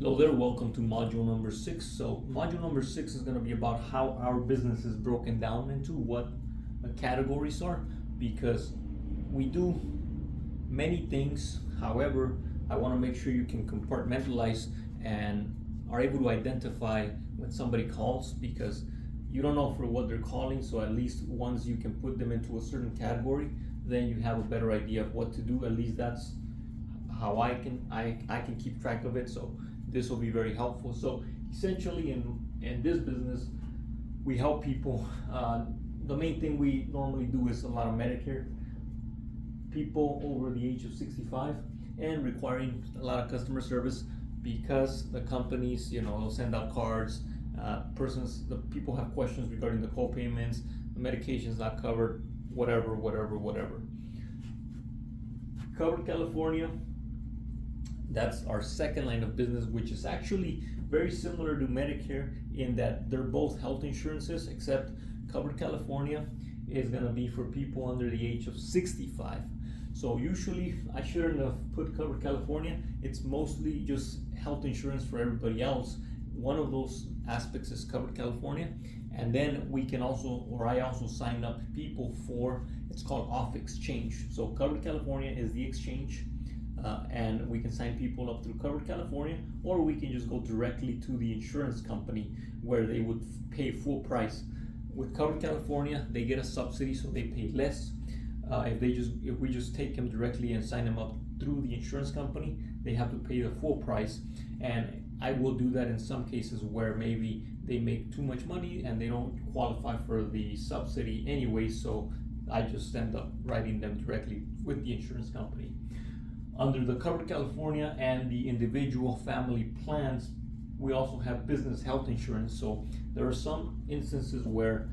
Hello there, welcome to module number 6. So module number 6 is going to be about how our business is broken down into what the categories are, because we do many things. However, I want to make sure you can compartmentalize and are able to identify when somebody calls, because you don't know for what they're calling. So at least once you can put them into a certain category, then you have a better idea of what to do. At least that's how I can keep track of it. So this will be very helpful. So essentially in this business, we help people. The main thing we normally do is a lot of Medicare people over the age of 65 and requiring a lot of customer service, because the companies, they'll send out cards. The people have questions regarding the co-payments, the medication's not covered, whatever. Covered California, that's our second line of business, which is actually very similar to Medicare in that they're both health insurances, except Covered California is going to be for people under the age of 65. So usually I shouldn't have put Covered California. It's mostly just health insurance for everybody else. One of those aspects is Covered California, and then I also sign up people for, it's called off exchange. So Covered California is the exchange. And we can sign people up through Covered California, or we can just go directly to the insurance company where they would pay full price. With Covered California, they get a subsidy, so they pay less. If we just take them directly and sign them up through the insurance company, they have to pay the full price. And I will do that in some cases where maybe they make too much money and they don't qualify for the subsidy anyway, so I just end up writing them directly with the insurance company. Under the Covered California and the individual family plans, we also have business health insurance. So there are some instances where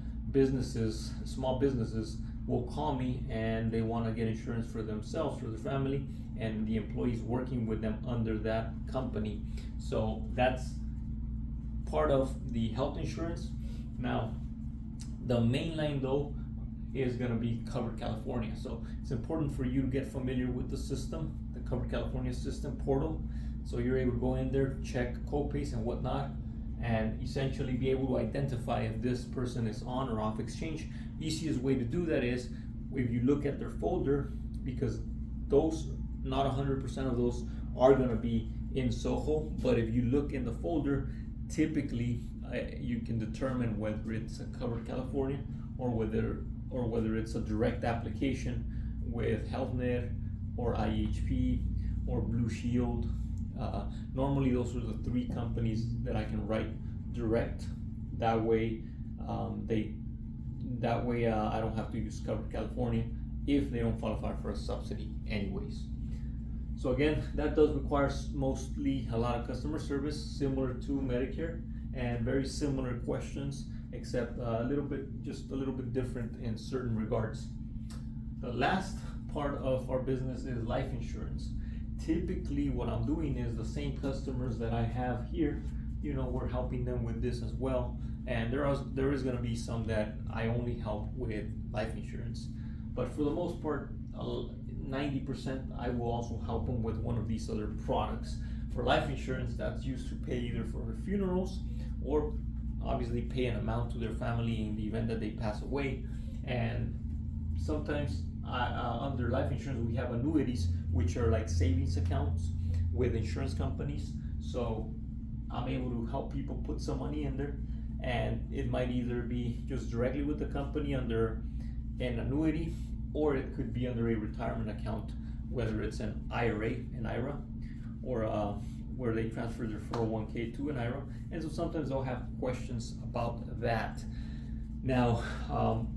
small businesses will call me and they want to get insurance for themselves, for their family, and the employees working with them under that company. So that's part of the health insurance. Now, the main line though is going to be Covered California. So it's important for you to get familiar with the system, the Covered California system portal. So you're able to go in there, check co-pays and whatnot, and essentially be able to identify if this person is on or off exchange. Easiest way to do that is if you look at their folder, because those, not 100% of those are going to be in Soho, but if you look in the folder, typically you can determine whether it's a Covered California or whether it's a direct application with HealthNet or IHP or Blue Shield. Normally those are the three companies that I can write direct. That way I don't have to use Covered California if they don't qualify for a subsidy anyways. So again, that does require mostly a lot of customer service, similar to Medicare, and very similar questions, except just a little bit different in certain regards. The last part of our business is life insurance. Typically what I'm doing is the same customers that I have here, we're helping them with this as well. And there is going to be some that I only help with life insurance, but for the most part, 90% I will also help them with one of these other products. For life insurance, that's used to pay either for their funerals or obviously pay an amount to their family in the event that they pass away. And sometimes under life insurance we have annuities, which are like savings accounts with insurance companies. So I'm able to help people put some money in there, and it might either be just directly with the company under an annuity, or it could be under a retirement account, whether it's an IRA, an IRA, or where they transfer their 401k to an IRA. And so sometimes they'll have questions about that. Now,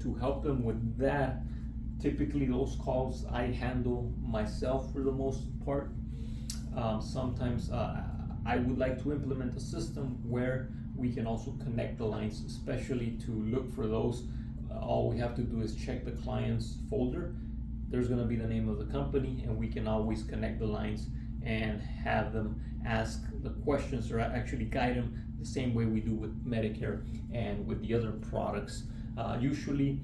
to help them with that, typically those calls I handle myself for the most part. Sometimes I would like to implement a system where we can also connect the lines, especially to look for those. All we have to do is check the client's folder. There's going to be the name of the company, and we can always connect the lines and have them ask the questions, or actually guide them the same way we do with Medicare and with the other products. Usually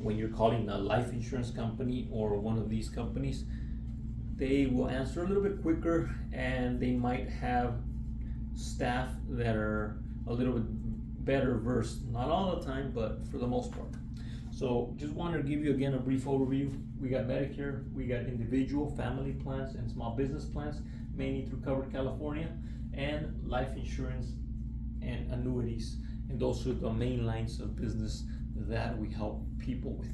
when you're calling a life insurance company or one of these companies, they will answer a little bit quicker, and they might have staff that are a little bit better versed, not all the time, but for the most part. So just wanted to give you again a brief overview. We got Medicare, we got individual, family plans, and small business plans, mainly through Covered California, and life insurance and annuities. And those are the main lines of business that we help people with.